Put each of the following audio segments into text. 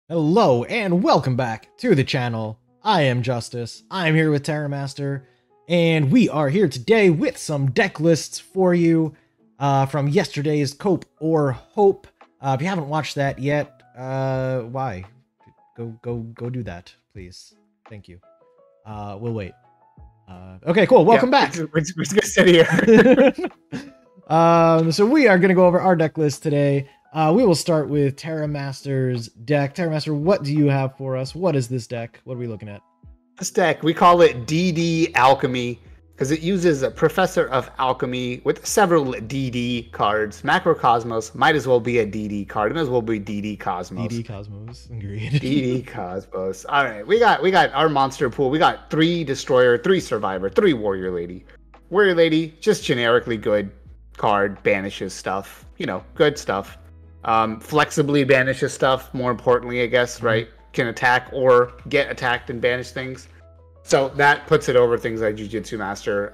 Hello and welcome back to the channel. I am Justice. I'm here with Terramaster, and we are here today with some deck lists for you from yesterday's Cope or Hope. If you haven't watched that yet, why? Go do that, please. Thank you. We'll wait. Okay, cool. Welcome back. We're just gonna sit here. So we are gonna go over our deck list today. We will start with Terramaster's deck. Terramaster, what do you have for us? What is this deck? What are we looking at? This deck, we call it DD Alchemy because it uses a Professor of Alchemy with several DD cards. Macrocosmos might as well be a DD card. It might as well be DD Cosmos. DD Cosmos, agreed. DD Cosmos. All right, we got our monster pool. We got 3 Destroyer, 3 Survivor, 3 Warrior Lady. Warrior Lady, just generically good card, banishes stuff. You know, good stuff. Flexibly banishes stuff, more importantly, I guess, right? Can attack or get attacked and banish things. So that puts it over things like Jujutsu Master.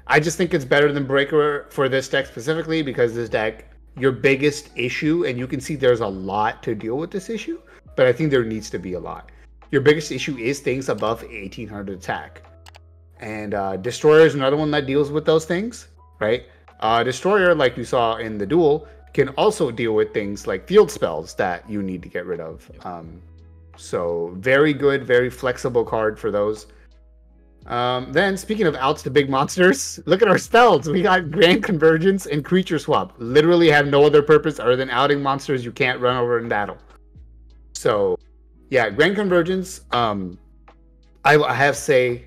I just think it's better than Breaker for this deck specifically because this deck, your biggest issue, and you can see there's a lot to deal with this issue, but I think there needs to be a lot. Your biggest issue is things above 1800 attack. And Destroyer is another one that deals with those things, right? Destroyer, like you saw in the Duel, can also deal with things like field spells that you need to get rid of. So very good, very flexible card for those. Then speaking of outs to big monsters, look at our spells. We got Grand Convergence and Creature Swap. Literally have no other purpose other than outing monsters you can't run over in battle. So yeah, Grand Convergence. I have seen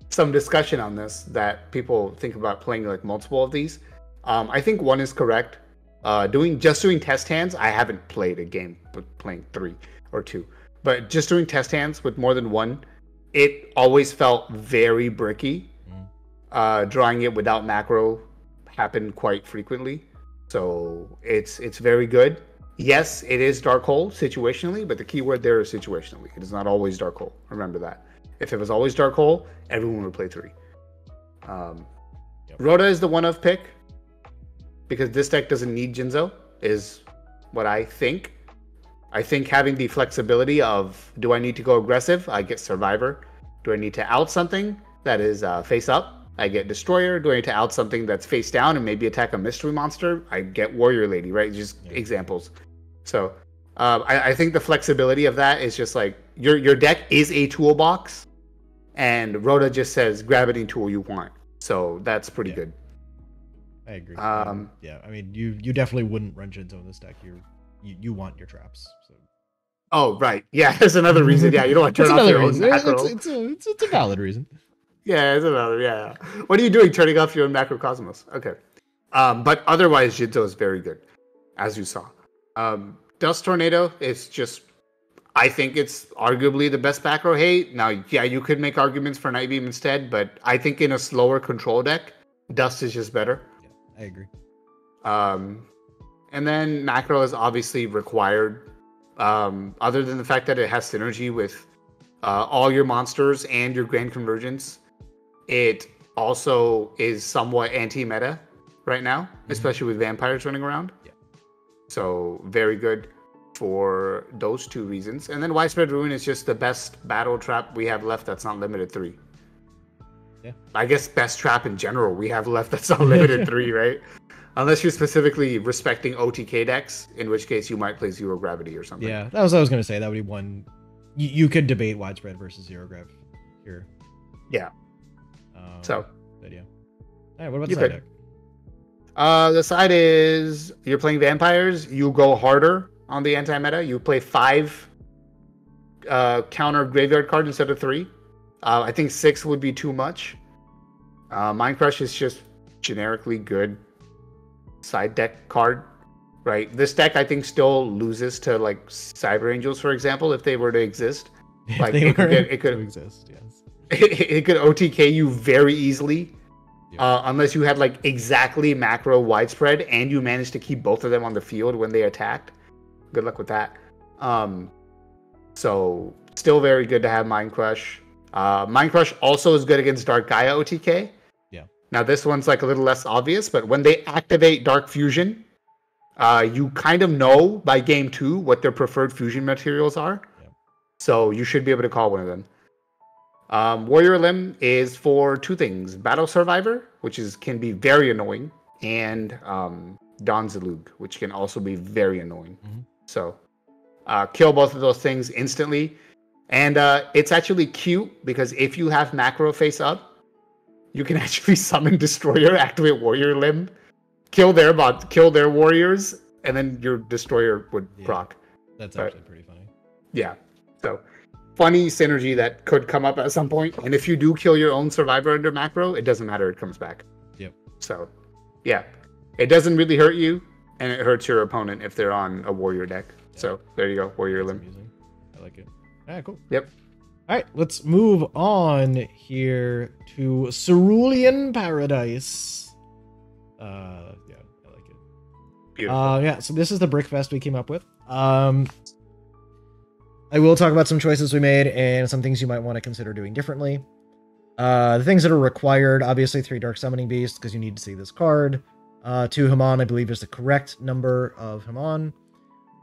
some discussion on this that people think about playing like multiple of these. I think one is correct. Doing test hands, I haven't played a game with playing 3 or 2, but just doing test hands with more than one, it always felt very bricky. Drawing it without macro happened quite frequently, so it's very good. Yes, it is Dark Hole situationally, but the key word there is situationally. It is not always Dark Hole. Remember that. If it was always Dark Hole, everyone would play 3. Rhoda is the one-of pick, because this deck doesn't need Jinzo, is what I think. I think having the flexibility of, do I need to go aggressive? I get Survivor. Do I need to out something that is face up? I get Destroyer. Do I need to out something that's face down and maybe attack a mystery monster? I get Warrior Lady, right? Just examples. So I think the flexibility of that is just like, your deck is a toolbox, and Rhoda just says, grab any tool you want. So that's pretty good. I agree. Yeah, I mean, you definitely wouldn't run Jinzo in this deck. You want your traps. So. Oh, right. Yeah, there's another reason. Yeah, you don't want to turn off your own macro. It's a valid reason. Yeah, it's a valid. Yeah. What are you doing turning off your own macrocosmos? Okay. But otherwise, Jinzo is very good, as you saw. Dust Tornado is just, I think it's arguably the best back row hate. Now, yeah, you could make arguments for Night Beam instead, but I think in a slower control deck, Dust is just better. I agree. And then macro is obviously required. Other than the fact that it has synergy with all your monsters and your Grand Convergence, it also is somewhat anti-meta right now, especially with vampires running around. Yeah. So very good for those 2 reasons. And then Widespread Ruin is just the best battle trap we have left that's not limited 3. Yeah. I guess best trap in general we have left that's not limited 3, right? Unless you're specifically respecting OTK decks, in which case you might play Zero Gravity or something. Yeah, that was what I was going to say. That would be one. You could debate Widespread versus Zero Grav here. Yeah. But yeah. All right, what about the side deck? The side is, you're playing vampires, you go harder on the anti-meta. You play 5 counter graveyard cards instead of 3. I think 6 would be too much. Mind Crush is just generically good side deck card, right? This deck I think still loses to like Cyber Angels, for example, if they were to exist. Like it could exist, yes. It could OTK you very easily, unless you had like exactly macro Widespread and you managed to keep both of them on the field when they attacked. Good luck with that. So still very good to have Mind Crush. Mind Crush also is good against Dark Gaia OTK. Yeah. Now this one's like a little less obvious, but when they activate Dark Fusion, You kind of know by game 2 what their preferred fusion materials are. Yep. So you should be able to call one of them. Warrior Limb is for 2 things. Battle Survivor, which can be very annoying, and Donzalug, which can also be very annoying. Mm-hmm. So kill both of those things instantly. And it's actually cute because if you have macro face up, you can actually summon Destroyer, activate Warrior Limb, kill their warriors, and then your Destroyer would proc. That's actually pretty funny. Yeah. So funny synergy that could come up at some point. And if you do kill your own survivor under macro, it doesn't matter, it comes back. Yep. So yeah. It doesn't really hurt you, and it hurts your opponent if they're on a warrior deck. Yeah. So there you go, Warrior Limb. Amusing. I like it. Alright, cool. Yep. Alright, let's move on here to Cerulean Paradise. Yeah, I like it. Beautiful. Yeah, so this is the Brickfest we came up with. I will talk about some choices we made and some things you might want to consider doing differently. The things that are required, obviously 3 Dark Summoning Beasts, because you need to see this card. 2 Hamon, I believe, is the correct number of Hamon.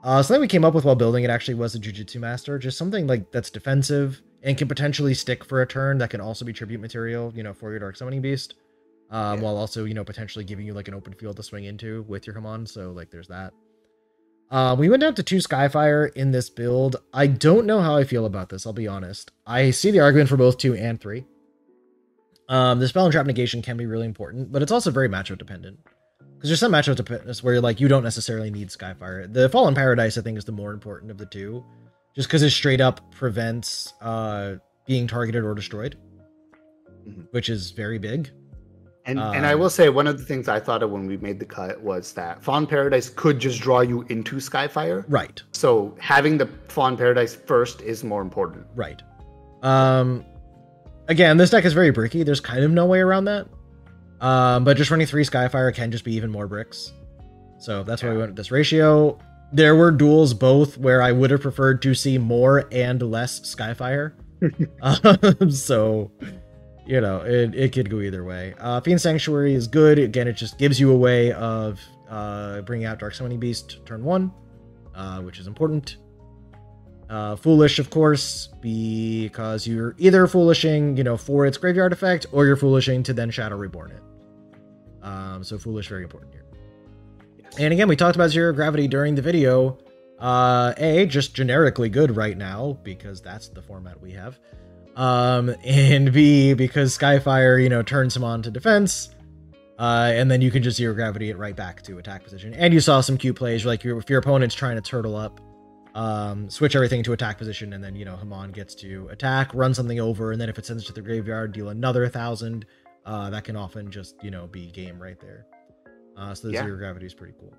Something we came up with while building it actually was a Jujutsu Master, just something like that's defensive and can potentially stick for a turn that can also be tribute material, for your Dark Summoning Beast. While also, potentially giving you like an open field to swing into with your Hamon, so like there's that. We went down to 2 Skyfire in this build. I don't know how I feel about this, I'll be honest. I see the argument for both 2 and 3. The spell and trap negation can be really important, but it's also very matchup dependent. Because there's some matchup dependence where like you don't necessarily need Skyfire. The Fallen Paradise, I think, is the more important of the 2. Just because it straight up prevents being targeted or destroyed. Which is very big. And I will say, one of the things I thought of when we made the cut was that Fallen Paradise could just draw you into Skyfire. Right. So having the Fallen Paradise first is more important. Right. Again, this deck is very bricky. There's kind of no way around that. But just running 3 Skyfire can just be even more bricks. So that's why we went with this ratio. There were duels both where I would have preferred to see more and less Skyfire. So... it could go either way. Fiend Sanctuary is good. Again, it just gives you a way of bringing out Dark Summoning Beast turn 1, which is important. Foolish, of course, because you're either foolishing, for its graveyard effect, or you're foolishing to then Shadow Reborn it. So Foolish, very important here. Yes. And again, we talked about Zero Gravity during the video. A, just generically good right now, because that's the format we have. And B, because Skyfire, turns him on to defense, and then you can just Zero Gravity it right back to attack position. And you saw some cute plays, like if your opponent's trying to turtle up, switch everything to attack position, and then, Hamon gets to attack, run something over, and then if it sends it to the graveyard, deal another 1,000. That can often just, be game right there. So the Zero Gravity is pretty cool.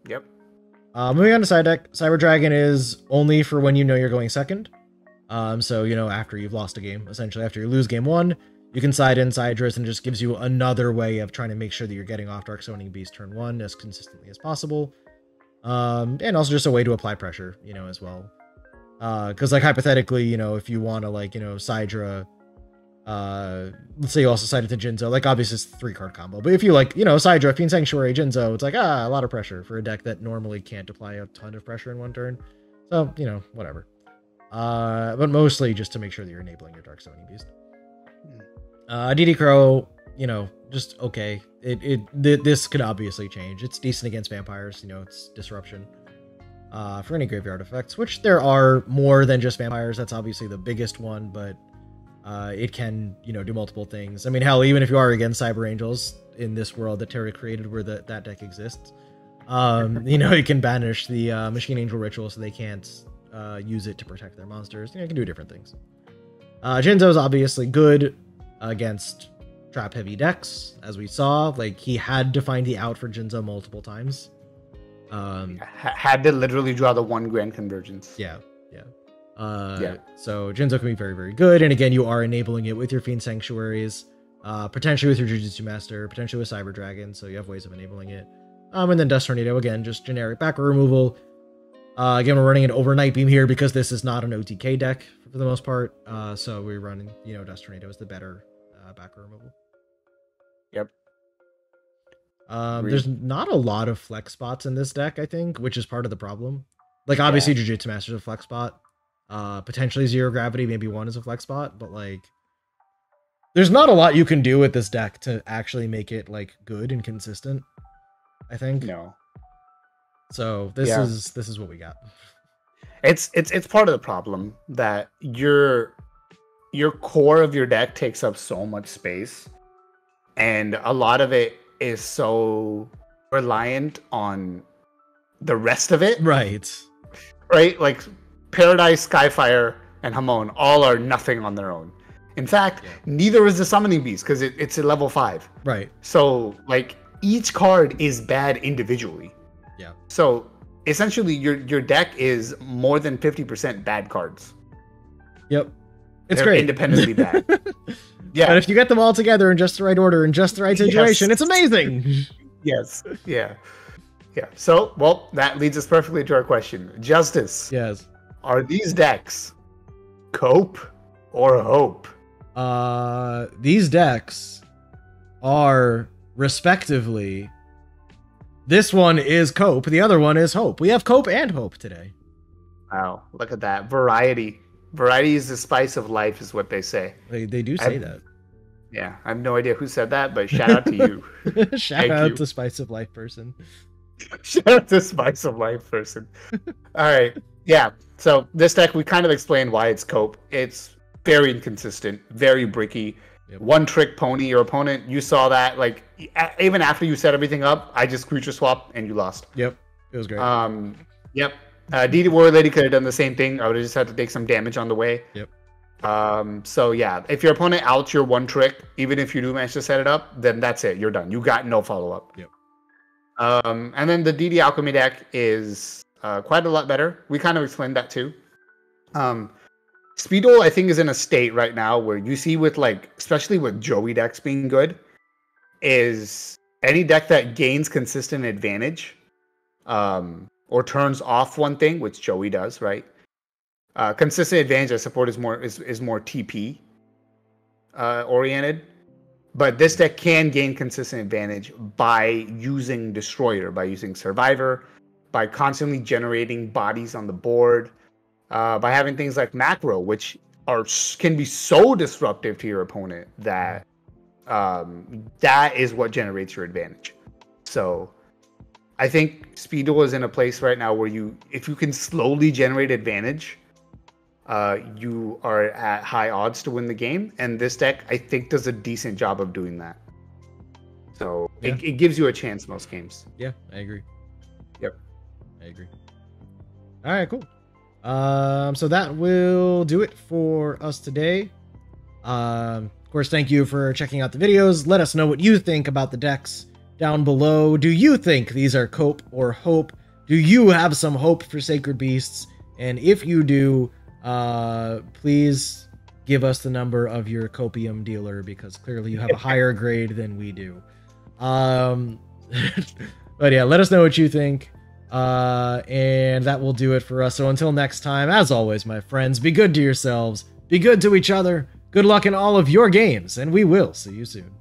Yep. Moving on to side deck, Cyber Dragon is only for when you're going second. So, after you've lost a game, essentially, after you lose game 1, you can side in Sidrus, and it just gives you another way of trying to make sure that you're getting off Dark Summoning Beast turn 1 as consistently as possible. And also just a way to apply pressure, as well. Because, like, hypothetically, if you want to, like, Sidra, let's say you also side it to Jinzo, like, obviously it's a 3-card combo, but if you, like, Sidra, Fiend Sanctuary, Jinzo, it's like, a lot of pressure for a deck that normally can't apply a ton of pressure in one turn. So, whatever. But mostly just to make sure that you're enabling your Dark Summoning Beast. DD Crow, just okay. This could obviously change. It's decent against vampires, it's disruption. For any graveyard effects, which there are more than just vampires. That's obviously the biggest one, but it can, do multiple things. I mean, hell, even if you are against Cyber Angels in this world that Terry created where that deck exists, it can banish the Machine Angel Ritual so they can't use it to protect their monsters. It can do different things. Jinzo is obviously good against trap heavy decks, as we saw. Like, he had to find the out for Jinzo multiple times. Had to literally draw the 1 Grand Convergence. Yeah. So Jinzo can be very, very good, and again, you are enabling it with your Fiend Sanctuaries, potentially with your Jujutsu Master, potentially with Cyber Dragon, so you have ways of enabling it. And then Dust Tornado, again, just generic backer removal. Again, we're running an Overnight Beam here because this is not an OTK deck for the most part. So we're running, Dust Tornado is the better backer removal. Yep. There's not a lot of flex spots in this deck, I think, which is part of the problem. Like, obviously, Jujutsu Master is a flex spot. Potentially Zero Gravity, maybe 1 is a flex spot, but, like, there's not a lot you can do with this deck to actually make it, like, good and consistent, I think. No. So this is what we got. It's part of the problem that your core of your deck takes up so much space, and a lot of it is so reliant on the rest of it. Right. Like Paradise, Skyfire, and Hamon all are nothing on their own. In fact, neither is the Summoning Beast because it's a level 5. Right. So like each card is bad individually. Yeah. So essentially your deck is more than 50% bad cards. Yep. It's They're great. Independently bad. Yeah. But if you get them all together in just the right order, in just the right situation, it's amazing. Yes. Yeah. Yeah. So, well, that leads us perfectly to our question. Justice. Yes. Are these decks cope or hope? These decks are respectively. This one is cope. The other one is hope. We have cope and hope today. Wow. Look at that. Variety. Variety is the spice of life, is what they say. They do say that. Yeah, I have no idea who said that, but shout out to you. Shout out to Spice of Life person. Shout out to Spice of Life person. All right. Yeah. So this deck, we kind of explained why it's cope. It's very inconsistent, very bricky. Yep. One trick pony. Your opponent, you saw that. Like even after you set everything up, I just creature swap and you lost. Yep. It was great. Yep. DD Warrior Lady could have done the same thing. I would have just had to take some damage on the way. Yep. So yeah, if your opponent outs your one trick, even if you do manage to set it up, then that's it. You're done. You got no follow-up. Yep. And then the DD Alchemy deck is quite a lot better. We kind of explained that too. Speedo, I think, is in a state right now where you see with like, especially with Joey decks being good, is any deck that gains consistent advantage, or turns off one thing, which Joey does, right? Consistent advantage, I support, is more TP oriented, but this deck can gain consistent advantage by using Destroyer, by using Survivor, by constantly generating bodies on the board, by having things like Macro, which can be so disruptive to your opponent that that is what generates your advantage. So I think Speedo is in a place right now where if you can slowly generate advantage, you are at high odds to win the game, and this deck, I think, does a decent job of doing that. So it gives you a chance most games. Yeah, I agree. Yep. I agree. All right, cool. So that will do it for us today. Of course, thank you for checking out the videos. Let us know what you think about the decks down below. Do you think these are cope or hope? Do you have some hope for Sacred Beasts? And if you do, please give us the number of your copium dealer, because clearly you have a higher grade than we do. But yeah, let us know what you think. And that will do it for us. So until next time, as always, my friends, be good to yourselves, be good to each other, good luck in all of your games, and we will see you soon.